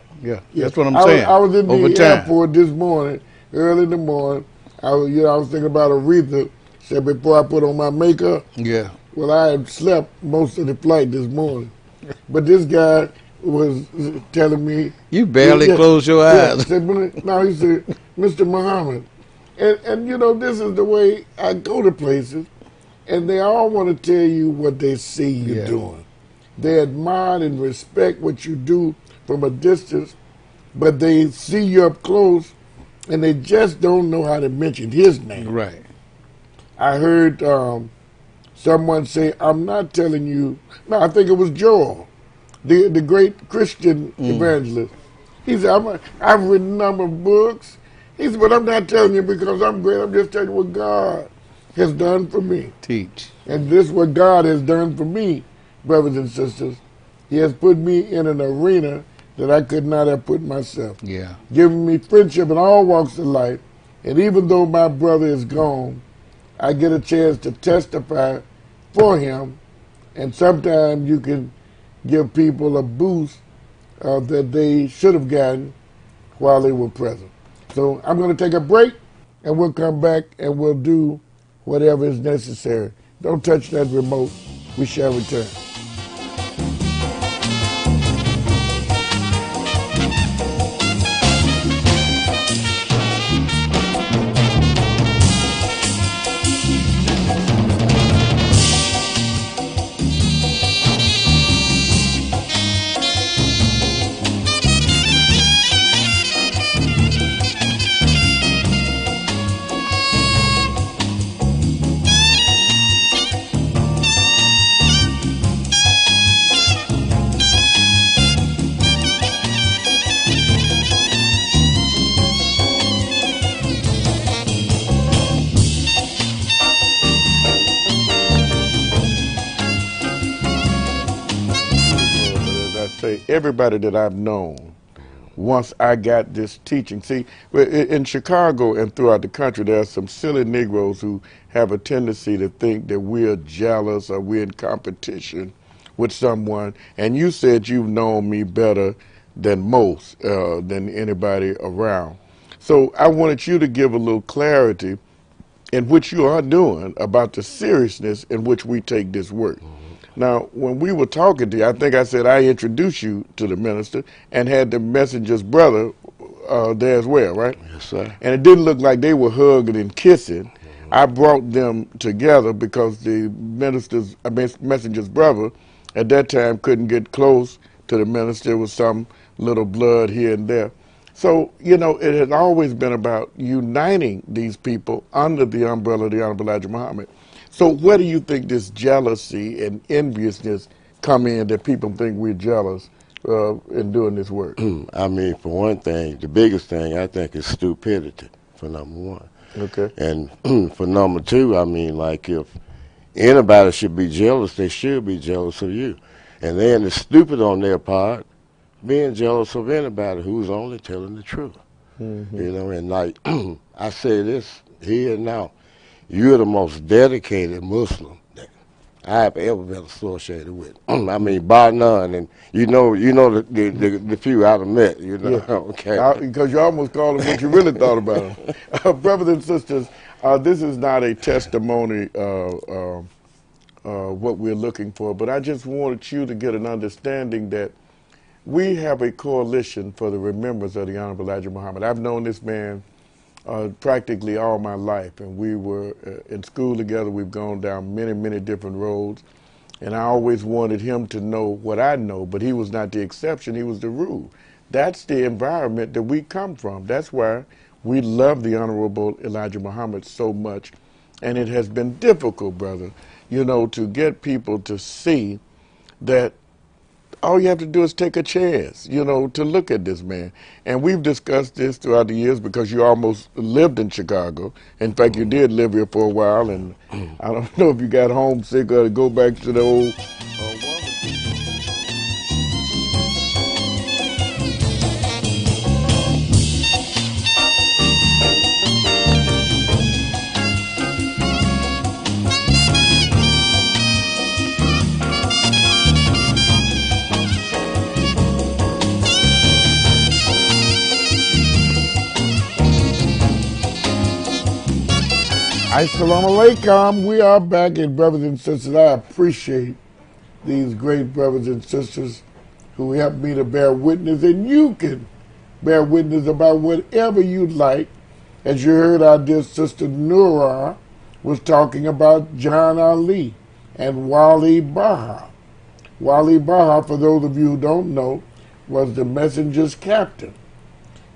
Speaker 5: That's what I'm saying.
Speaker 1: I was in the airport this morning, early in the morning, I was thinking about Aretha. Said before I put on my makeup.
Speaker 5: Yeah.
Speaker 1: Well, I had slept most of the flight this morning, but this guy was telling me
Speaker 5: You barely closed your eyes.
Speaker 1: Said, no, he said, Mr. Muhammad, and this is the way I go to places, and they all want to tell you what they see you doing. They admire and respect what you do from a distance, but they see you up close, and they just don't know how to mention his name.
Speaker 5: Right.
Speaker 1: I heard someone say, I'm not telling you. No, I think it was Joel, the great Christian evangelist. He said, I've written a number of books. He said, but I'm not telling you because I'm great. I'm just telling you what God has done for me.
Speaker 5: Teach.
Speaker 1: And this is what God has done for me, brothers and sisters. He has put me in an arena that I could not have put myself.
Speaker 5: Yeah.
Speaker 1: Giving me friendship in all walks of life. And even though my brother is gone, I get a chance to testify for him, and sometimes you can give people a boost that they should have gotten while they were present. So I'm going to take a break, and we'll come back and we'll do whatever is necessary. Don't touch that remote. We shall return. Everybody that I've known, once I got this teaching, see, in Chicago and throughout the country, there are some silly Negroes who have a tendency to think that we're jealous or we're in competition with someone. And you said you've known me better than most, than anybody around. So I wanted you to give a little clarity in which you are doing about the seriousness in which we take this work. Now, when we were talking to you, I think I said I introduced you to the minister and had the messenger's brother there as well, right?
Speaker 4: Yes, sir.
Speaker 1: And it didn't look like they were hugging and kissing. I brought them together because the messenger's brother at that time couldn't get close to the minister. There was some little blood here and there. So, it has always been about uniting these people under the umbrella of the Honorable Elijah Muhammad. So where do you think this jealousy and enviousness come in that people think we're jealous in doing this work?
Speaker 4: I mean, for one thing, the biggest thing I think is stupidity, for number one.
Speaker 1: Okay.
Speaker 4: And for number two, I mean, like if anybody should be jealous, they should be jealous of you. And then it's stupid on their part being jealous of anybody who's only telling the truth. Mm-hmm. And like I say this here and now, you're the most dedicated Muslim that I have ever been associated with. I mean, bar none, and you know the few I've met,
Speaker 1: Yeah.
Speaker 4: Okay.
Speaker 1: Because you almost called them what you really thought about them. Brothers and sisters, this is not a testimony what we're looking for, but I just wanted you to get an understanding that we have a coalition for the remembrance of the Honorable Elijah Muhammad. I've known this man practically all my life, and we were in school together. We've gone down many, many different roads, and I always wanted him to know what I know, but he was not the exception, he was the rule. That's the environment that we come from. That's why we love the Honorable Elijah Muhammad so much, and it has been difficult, brother, to get people to see that all you have to do is take a chance, to look at this man. And we've discussed this throughout the years because you almost lived in Chicago. In fact, you did live here for a while, and I don't know if you got homesick or to go back to the old Assalamu alaikum. We are back, and brothers and sisters, I appreciate these great brothers and sisters who help me to bear witness, and you can bear witness about whatever you'd like. As you heard, our dear sister Nura was talking about John Ali and Wali Baha. Wali Baha, for those of you who don't know, was the messenger's captain.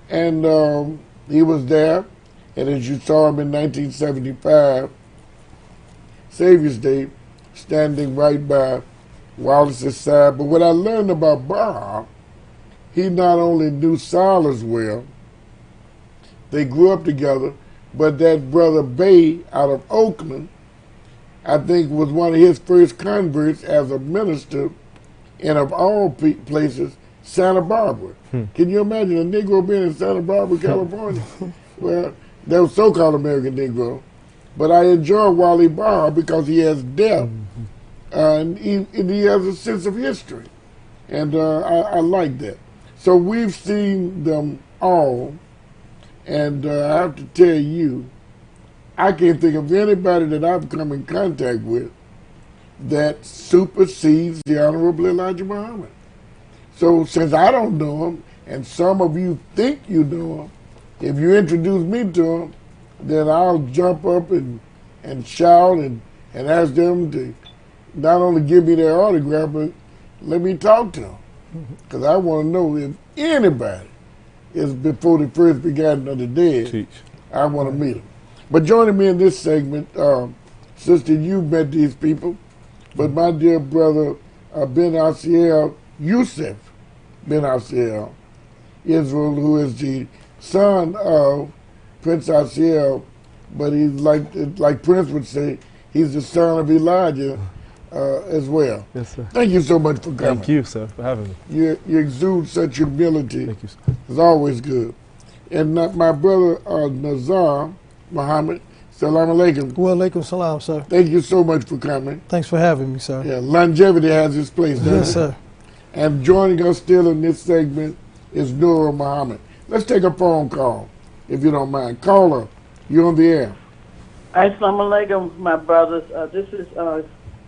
Speaker 1: And he was there, and as you saw him in 1975, Savior's Day, standing right by Wallace's side. But what I learned about Baha, he not only knew Silas well, they grew up together, but that brother Bay out of Oakland, I think, was one of his first converts as a minister in, of all places, Santa Barbara. Can you imagine a Negro being in Santa Barbara, California? Well, that was so-called American Negro. But I enjoy Wali Baha because he has depth, and he has a sense of history. And I like that. So we've seen them all, and I have to tell you, I can't think of anybody that I've come in contact with that supersedes the Honorable Elijah Muhammad. So since I don't know him, and some of you think you know him, if you introduce me to him, then I'll jump up and shout and ask them to not only give me their autograph, but let me talk to them. Because I want to know if anybody is before the first begotten of the dead, I want to meet them. But joining me in this segment, sister, you met these people, but my dear brother Ben Asiel, Yosef Ben Asiel, Israel, who is the son of Prince Asiel, but he's like Prince would say, he's the son of Elijah as well.
Speaker 8: Yes, sir.
Speaker 1: Thank you so much for coming.
Speaker 8: Thank you, sir, for having me.
Speaker 1: You exude such humility.
Speaker 8: Thank you, sir.
Speaker 1: It's always good. And my brother Nazar Muhammad, salam alaikum.
Speaker 9: Wa alaikum salam, sir.
Speaker 1: Thank you so much for coming.
Speaker 9: Thanks for having me, sir.
Speaker 1: Yeah, longevity has its place, doesn't
Speaker 9: Yes,
Speaker 1: it?
Speaker 9: sir.
Speaker 1: And joining us still in this segment is Nura Muhammad. Let's take a phone call, if you don't mind. Caller, you're on the air.
Speaker 10: Assalamu alaikum, my brothers. This is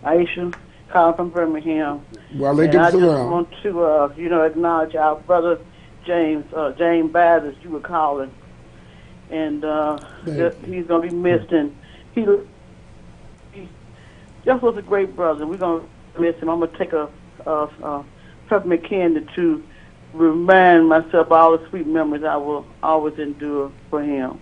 Speaker 10: Aisha calling from Birmingham.
Speaker 1: Wa
Speaker 10: And
Speaker 1: alaikum
Speaker 10: I just
Speaker 1: salam.
Speaker 10: want to, acknowledge our brother James Bass, as you were calling. And he's going to be missed. And he just was a great brother. We're going to miss him. I'm going to take a peppermint candy to remind myself of all the sweet memories I will always endure for him.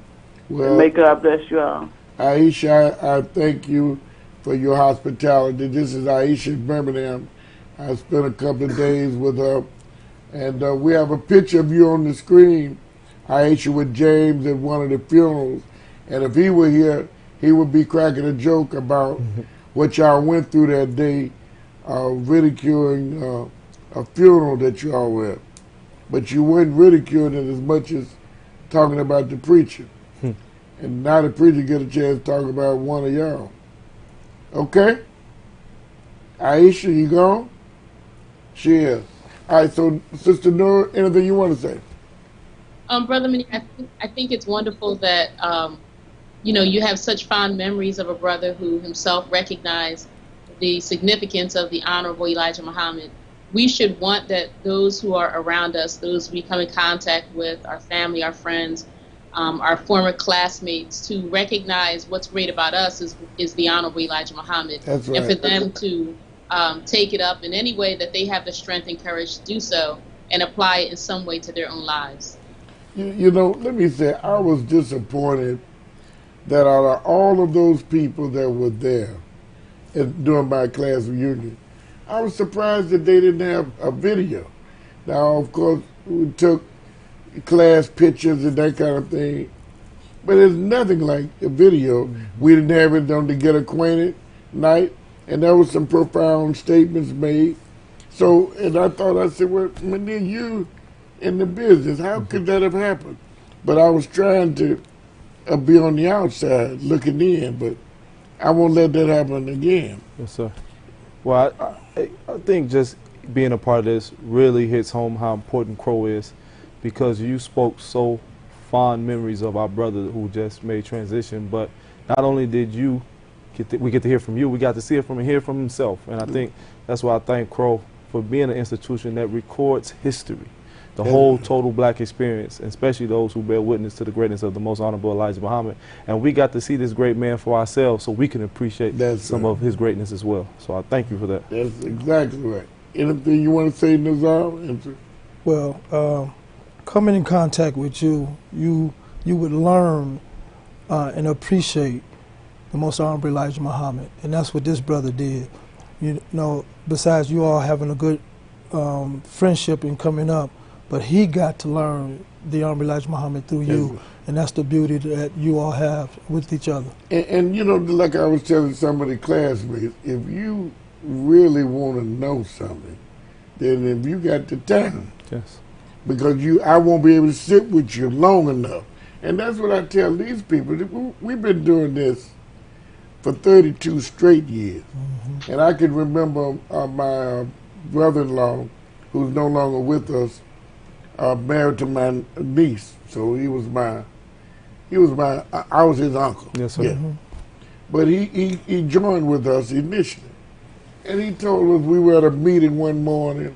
Speaker 1: Well,
Speaker 10: and may God bless you all.
Speaker 1: Aisha, I thank you for your hospitality. This is Aisha in Birmingham. I spent a couple of days with her, and we have a picture of you on the screen, Aisha, with James at one of the funerals. And if he were here, he would be cracking a joke about what y'all went through that day, ridiculing a funeral that you all were at. But you weren't ridiculing it as much as talking about the preacher. And now the preacher get a chance to talk about one of y'all. Okay? Aisha, you gone? She is. All right, so Sister Nura, anything you want to say?
Speaker 6: Brother Minnie, I think it's wonderful that, you have such fond memories of a brother who himself recognized the significance of the Honorable Elijah Muhammad. We should want that those who are around us, those we come in contact with, our family, our friends, our former classmates, to recognize what's great about us is the Honorable Elijah Muhammad.
Speaker 1: That's right.
Speaker 6: And for them to take it up in any way that they have the strength and courage to do so and apply it in some way to their own lives.
Speaker 1: Let me say, I was disappointed that out of all of those people that were there during my class reunion, I was surprised that they didn't have a video. Now, of course, we took class pictures and that kind of thing, but there's nothing like a video. We didn't have it on the Get Acquainted night, and there was some profound statements made. So, and I said, well, Minnie, you in the business, how could that have happened? But I was trying to be on the outside looking in, but I won't let that happen again.
Speaker 8: Yes, sir. Well, I think just being a part of this really hits home how important Crow is, because you spoke so fond memories of our brother who just made transition, but not only did you we get to hear from you, we got to see it from and hear from himself. And I think that's why I thank Crow for being an institution that records history, the whole total black experience, and especially those who bear witness to the greatness of the most honorable Elijah Muhammad. And we got to see this great man for ourselves so we can appreciate some of his greatness as well. So I thank you for that.
Speaker 1: That's exactly right. Anything you want to say, Nazar?
Speaker 9: Well, coming in contact with you, you would learn and appreciate the most honorable Elijah Muhammad, and that's what this brother did. You know, besides you all having a good friendship and coming up, but he got to learn the honorable Elijah Muhammad through you, and that's the beauty that you all have with each other.
Speaker 1: And you know, like I was telling some of the classmates, if you really want to know something, then if you got the time, because I won't be able to sit with you long enough. And that's what I tell these people. We've been doing this for 32 straight years. And I can remember my brother-in-law, who's no longer with us, married to my niece. So I was his uncle.
Speaker 8: Yes, sir.
Speaker 1: Yeah. But he joined with us initially. And he told us, we were at a meeting one morning,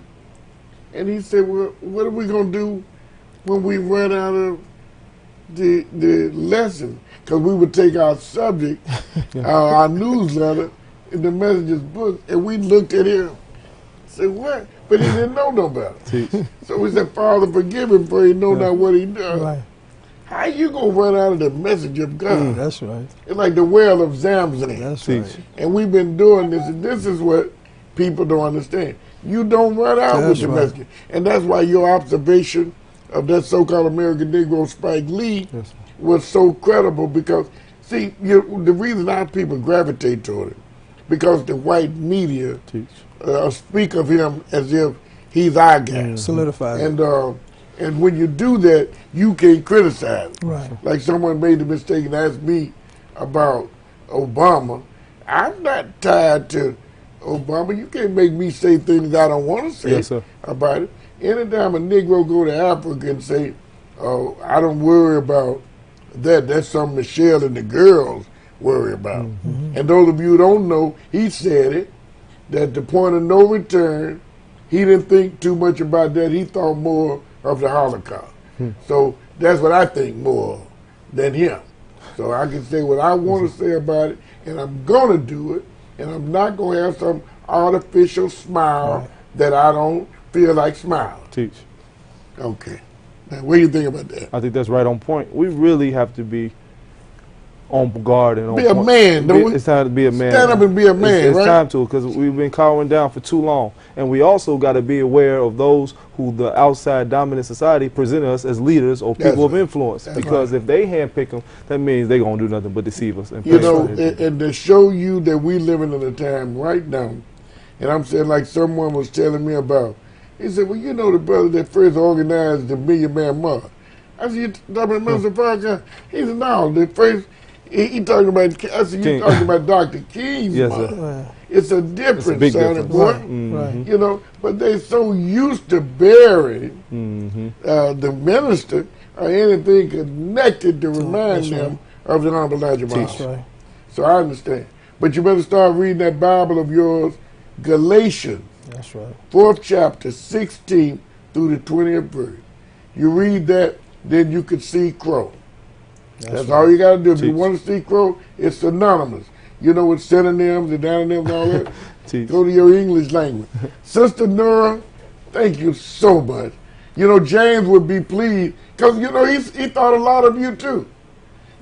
Speaker 1: and he said, well, what are we going to do when we run out of the lesson? Because we would take our subject, our newsletter, in the Messenger's book, and we looked at him, said, what? But he didn't know no better. So we said, Father, forgive him, for he know not what he does.
Speaker 9: Right.
Speaker 1: How you going to run out of the message of God?
Speaker 9: That's right.
Speaker 1: It's like the well of Zamzam.
Speaker 9: That's right.
Speaker 1: And we've been doing this, and this is what people don't understand. You don't run out with the message. And that's why your observation of that so-called American Negro Spike Lee was so credible, because, see, the reason our people gravitate toward it, because the white media speak of him as if he's our guy.
Speaker 9: Solidified.
Speaker 1: And when you do that, you can't criticize him.
Speaker 9: Right.
Speaker 1: Like someone made the mistake and asked me about Obama. I'm not tied to Obama. You can't make me say things I don't want to say about it. Anytime a Negro go to Africa and say, oh, I don't worry about that, that's something Michelle and the girls worry about. And those of you who don't know, he said it, that the point of no return, he didn't think too much about that. He thought more of the Holocaust. So that's what I think more than him. So I can say what I want to say about it, and I'm going to do it, and I'm not going to have some artificial smile that I don't feel like smiling. Okay. Now, what do you think about that?
Speaker 8: I think that's right on point. We really have to be on guard and on
Speaker 1: be a
Speaker 8: point.
Speaker 1: Man, don't we?
Speaker 8: It's time to be a man.
Speaker 1: Stand up and be a man,
Speaker 8: it's
Speaker 1: right?
Speaker 8: time to, because we've been cowering down for too long. And we also got to be aware of those who the outside dominant society present us as leaders or people of influence. Because if they handpick them, that means they're going to do nothing but deceive us. And
Speaker 1: you know, and to show you that we living in a time right now, and I'm saying like someone was telling me about, he said, well, you know the brother that first organized the Million Man March. I said, you talking about Mr. Parker? He said, no, the first, he talking about, I said, you talking about Dr. King's march. It's a difference, son, boy. You know, but they so used to burying the minister or anything connected to remind them of the Honorable Elijah Muhammad. So I understand. But you better start reading that Bible of yours, Galatians.
Speaker 9: That's right.
Speaker 1: 4th chapter, 16th through the 20th verse. You read that, then you can see Crow. That's all you got to do. If you want to see Crow, it's synonymous. You know what synonyms and antonyms and all that? Go to your English language. Sister Nura, thank you so much. You know, James would be pleased, because, you know, he thought a lot of you, too.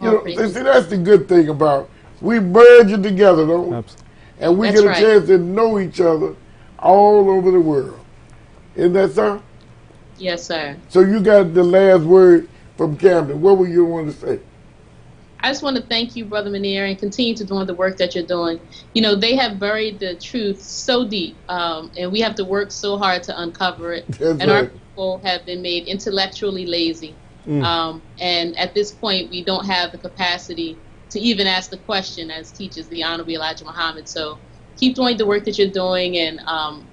Speaker 1: You know, see, that's the good thing about we merge it together, don't we?
Speaker 8: Absolutely.
Speaker 1: And we get a chance to know each other all over the world. Isn't that so?
Speaker 6: Yes, sir.
Speaker 1: So you got the last word from Camden. What would you want to say?
Speaker 6: I just want to thank you, Brother Munir, and continue to doing the work that you're doing. You know, they have buried the truth so deep, and we have to work so hard to uncover it. Our people have been made intellectually lazy. And at this point, we don't have the capacity to even ask the question as teaches the Honorable Elijah Muhammad. So keep doing the work that you're doing, and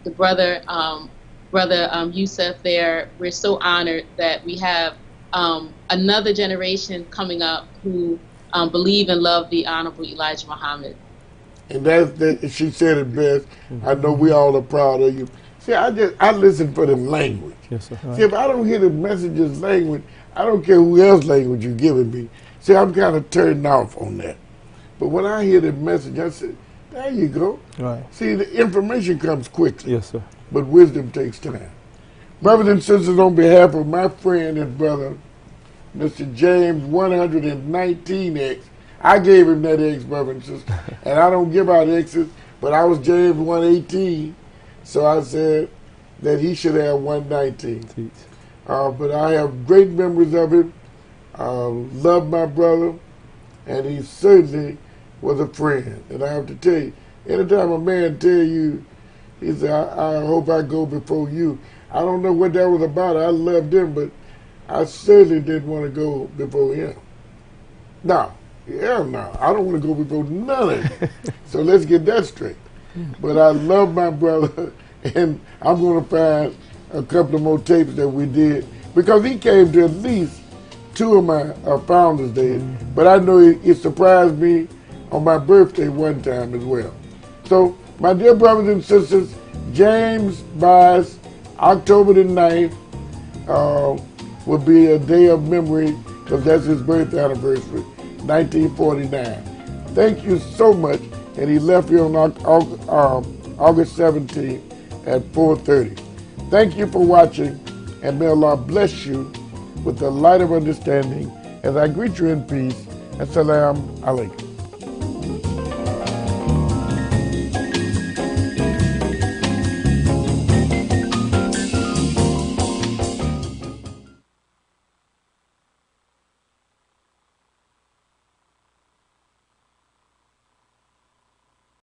Speaker 6: the brother Yosef there, we're so honored that we have another generation coming up who believe and love the Honorable Elijah Muhammad.
Speaker 1: And that she said it best. I know we all are proud of you. See, I listen for the language.
Speaker 8: Yes, sir.
Speaker 1: See, if I don't hear the messages language, I don't care who else language you're giving me. See, I'm kind of turned off on that. But when I hear the message, I say, there you go.
Speaker 9: Right.
Speaker 1: See, the information comes quickly.
Speaker 8: Yes, sir.
Speaker 1: But wisdom takes time. Brothers and sisters, on behalf of my friend and brother, Mr. James 119X, I gave him that X, brother and sister. And I don't give out X's, but I was James 118, so I said that he should have 119. But I have great memories of him. Love my brother, and he certainly was a friend. And I have to tell you, anytime a man tell you, he said, I hope I go before you. I don't know what that was about. I loved him, but I certainly didn't want to go before him. No, hell no. I don't want to go before none of them. So let's get that straight. But I love my brother, and I'm going to find a couple of more tapes that we did, because he came to at least 2 of my Founders Days, but I know it surprised me on my birthday one time as well. So, my dear brothers and sisters, James buys October the 9th will be a day of memory, because that's his birth anniversary, 1949. Thank you so much. And he left here on August 17th at 4:30. Thank you for watching, and may Allah bless you with the light of understanding as I greet you in peace. Assalamu alaikum.